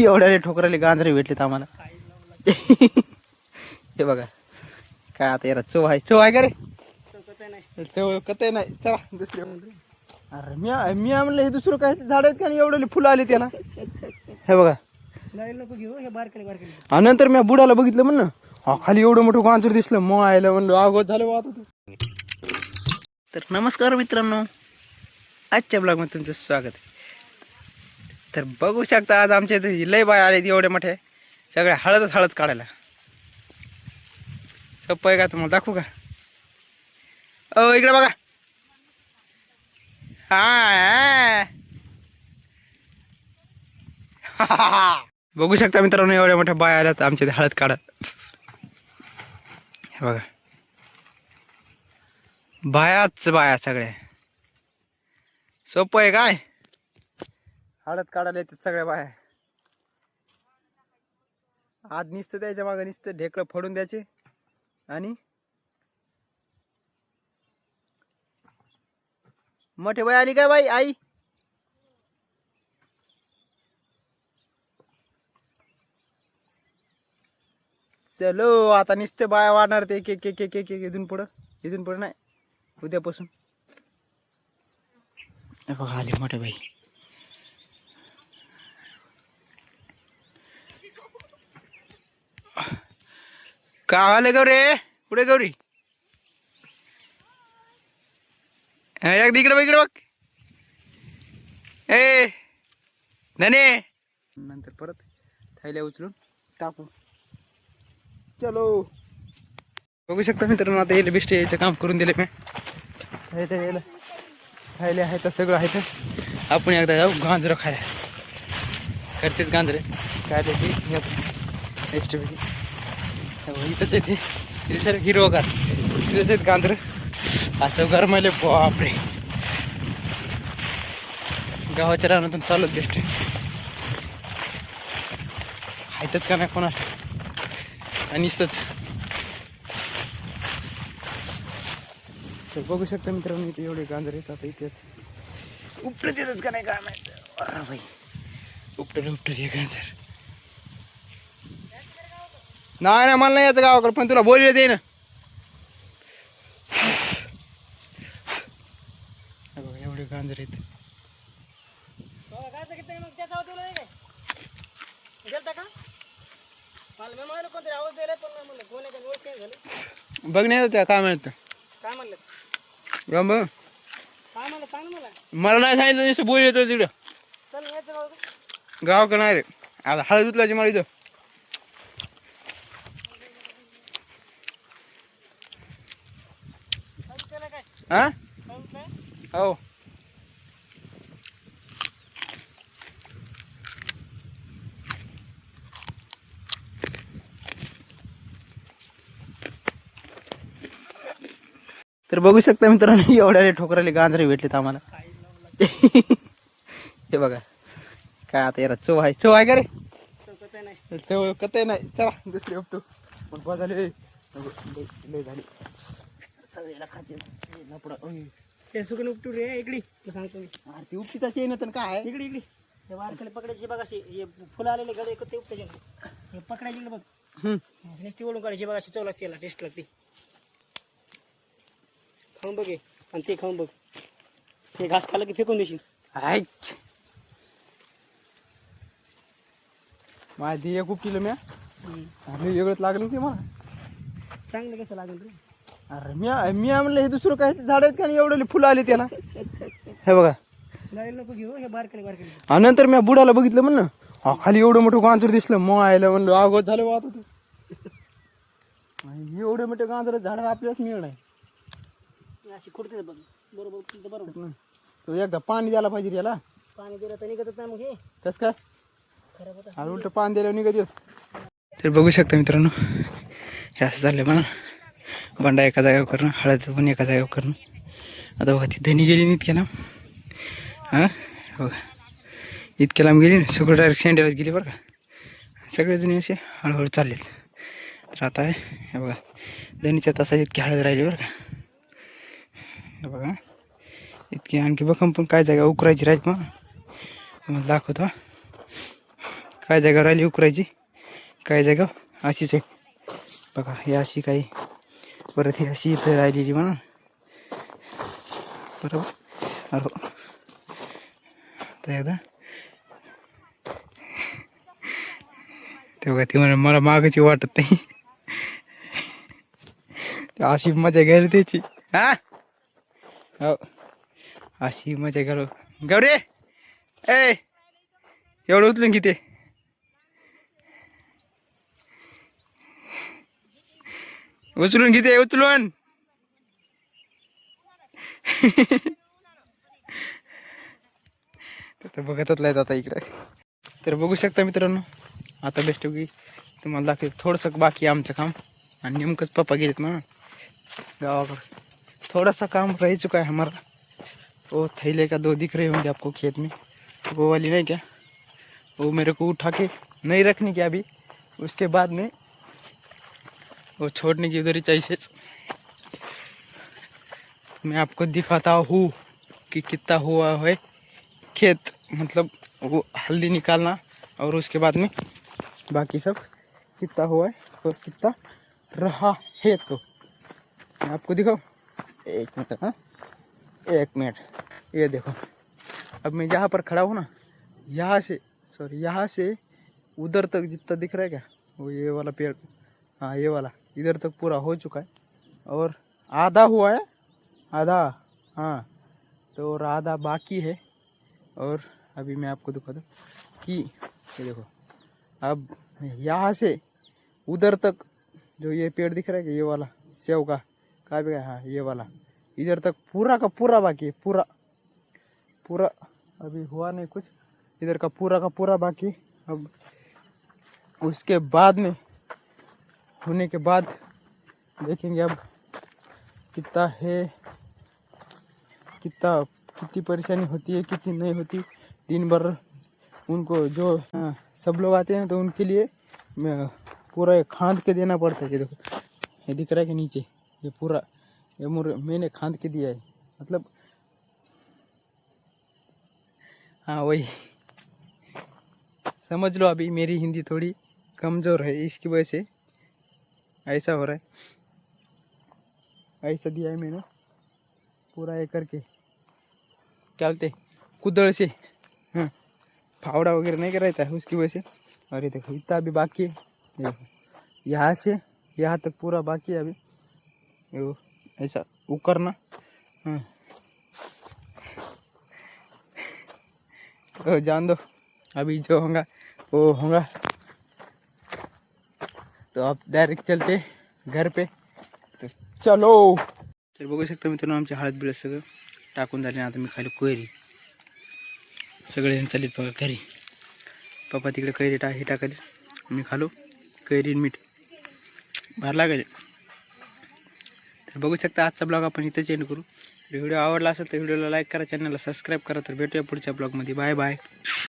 एवढ्या ठोकराले गांजरे भेटलेत आम्हाला. हे बघा काय आता याला चव आहे का रे? चव कत नाही. चला दुसरे. अरे मी म्हणलं हे दुसरं काय झाड आहेत का एवढे फुलं आले त्याला. हे बघा आणि नंतर मी बुडाला बघितलं म्हणलं खाली एवढं मोठं गांजर दिसलं. मग आयला म्हणलं आगोत झालं वाहत होतं. तर नमस्कार मित्रांनो, आजच्या ब्लॉगमध्ये तुमचं स्वागत आहे. तर बघू शकता आज आमच्या इथे लय बाय आले एवढे मोठे सगळे हळद काढायला. सोपं आहे का तुम्हाला दाखवू का? इकडे बघा. बघू शकता मित्रांनो एवढ्या मोठ्या बाया आल्यात आमच्या इथे हळद काढत. हे बघा बाया सगळ्या. सोपं आहे काय? हळद काढायला येतात सगळ्या बाया. आज नुसतं द्यायच्या मागं नुसतं ढेकळं फोडून द्यायचे आणि मोठे बाई आली काय बाई आई? चलो आता नुसते बाया वाढणार ते एक इथून पुढं नाही उद्यापासून. बघा आली मोठे बाई. का आले गौरी? कुठे गौरी? इकडे बघ. धने नंतर परत थैल्या उचलून टाकू. चलो बघू शकता मित्रांनो आता येईल बिष्ट यायचं काम करून दिले मी. खायला आहे तर सगळं आहे तर आपण एकदा जाऊ गांजरं खायला. करतेच गांजरे काय त्याची एक्स्ट्रा इथंच येते सर हिरवगार तिथंच आहेत गांजरं असं गरमायले. बापरे गावाच्या रानातून चालत दिसते हायतच का नाही कोणा आणि तर बघू शकता मित्रांनो इथे एवढे गांजर येतात. आता इथे उपटत येतात का नाही काय माहिती. अरे भाई उपटत हे गांजर नाही मला नाही यायचं गावाकडे पण तुला बोलले ते ना. एवढे गांजर आहेत. बघण्यात काय म्हणत मला नाही सांगितलं जसं बोल येतो तिकडं गावाकडे नाही रे. आता हळद उचलायची मला इथं. हा हो तर बघू शकता मित्रांनो एवढ्या ठोकराले गांजरे भेटलेत आम्हाला. हे बघा काय आता याला चव आहे का रे? चव कत नाही. चला दुसरी उपटू पण झाले झाली सगळ्याला खाते उपटू रे. इकडे सांगतो मी ती उपटीच येईन तर काय इकडे वारखाली पकडायची बघा. अशी फुलं आलेले गडे ते उपटायचे हे पकडायचे बघ. नुसती ओढून काढायची बघा. अशी चव लागते याला टेस्ट लागते. खाऊन बघ आणि ते खाऊन बघ. ते घास खाल्लं की फेकून देशील. माझी एक उपटीलं मी वेगळंच लागलं की मला. चांगलं कसं लागेल रे? अरे मी म्हणलं हे दुसरं काय झाड आहेत का एवढे फुलं आले त्याला. हे बघा नको घेऊ हे बारकाले. आणि नंतर मी बुडाला बघितलं म्हणलं खाली एवढं मोठं गांजर दिसलं. मग आयला म्हणलं आगोत झालं वाहत होतं. एवढे मोठे गांजर झाड आपल्याच मिळणार आहे. अशी खुडते बघ बरोबर. तो एकदा पाणी द्यायला पाहिजे याला. पाणी दिलं तर निघतच नाही मग हे कसं काय खराब होतं. उलट पाणी द्यायला निघत येत. तर बघू शकता मित्रांनो हे असं चाललंय म्हणा. बंडा एका जागेवर करणं हळद पण एका जागेवर करणं. आता बघा ती धनी गेली इतक्या लांब. बघा इतक्या लांब गेली ना सगळं डायरेक्ट शेंड्यालाच गेली बरं का. सगळेजण असे हळूहळू चाललेत. तर आता हे बघा धनीच्या तासात इतकी हळद राहिली बरं का. हे बघा इतकी आणखी बघा पण काय जागा उकरायची राहील मग दाखवतो काय जागा राहिली उकरायची, काय जागा अशीच आहे बघा. ही अशी काही, परत ही अशी इथं राहिलेली म्हणा, बरोबर. अरे एकदा तेव्हा ती म्हणा मला मागायची वाटत नाही. अशी मजा घ्यायला त्याची. हा हो, अशी मजा घालू. गौरी ए एवढं उचलून किती उचलून किती उचलून. तर बघतच नाहीत आता इकडे. तर बघू शकता मित्रांनो, आता बेस्ट की तुम्हाला दाखव. थोडंसं बाकी आहे आमचं काम, आणि नेमकंच पप्पा गेलेत ना गावाकडे. थोड़ा सा काम रह चुका है हमारा. वो थैले का 2 दिख रहे होंगे आपको खेत में, वो वाली नहीं क्या, वो मेरे को उठा के नहीं रखने की अभी, उसके बाद में वो छोड़ने की उधर ही चाहिए. मैं आपको दिखाता हूँ कि कितना हुआ है खेत, मतलब वो हल्दी निकालना और उसके बाद में बाकी सब कितना हुआ है और कितना रहा है. तो मैं आपको दिखाऊँ, 1 मिनट. हाँ 1 मिनट. ये देखो, अब मैं यहाँ पर खड़ा हूँ ना, यहाँ से उधर तक जितना दिख रहा है क्या, वो ये वाला पेड़, हाँ ये वाला इधर तक पूरा हो चुका है, और आधा हुआ है, आधा. हाँ तो और आधा बाकी है. और अभी मैं आपको दिखा दूँ कि ये देखो, अब यहाँ से उधर तक जो ये पेड़ दिख रहा है कि ये वाला सेव का भी, हाँ ये वाला इधर तक पूरा का पूरा बाकी है, पूरा अभी हुआ नहीं कुछ, इधर का पूरा बाकी. अब उसके बाद में होने के बाद देखेंगे अब कितना है, कितनी परेशानी होती है, कितनी नहीं होती. दिन भर उनको जो सब लोग आते हैं तो उनके लिए पूरा खांद के देना पड़ता है. ये देखो, ये दिख रहा है कि नीचे ये पूरा ये मैंने खांद के दिया है, मतलब हाँ वही समझ लो. अभी मेरी हिंदी थोड़ी कमज़ोर है, इसकी वजह से ऐसा हो रहा है. ऐसा दिया है मैंने पूरा ये करके, क्या बोलते कुदड़ से, हाँ फावड़ा वगैरह नहीं कराता है उसकी वजह से. और ये देखो इतना अभी बाकी है, देखो यहाँ से यहाँ तक पूरा बाकी है अभी. वो ऐसा उकरना, हाँ तो जान दो, अभी जो होगा वो होगा. तो आप डायरेक्ट चलते घर पे, तो चलो. तर बघू शकता मित्रांनो, आमची हळद बिळद सगळं टाकून झाले. आता मी खाली कोयरी सगळे चालत बघा घरी. पप्पा तिकडे कैरी हे टाकले, मी खालो कैरी मीठ भार लागेल. तर बघू शकता आजचा ब्लॉग आपण इथंच एंड करू. व्हिडिओ आवडला असेल तर व्हिडिओला लाईक करा, चॅनलला सबस्क्राईब करा. तर भेटूया पुढच्या ब्लॉगमध्ये. Bye bye.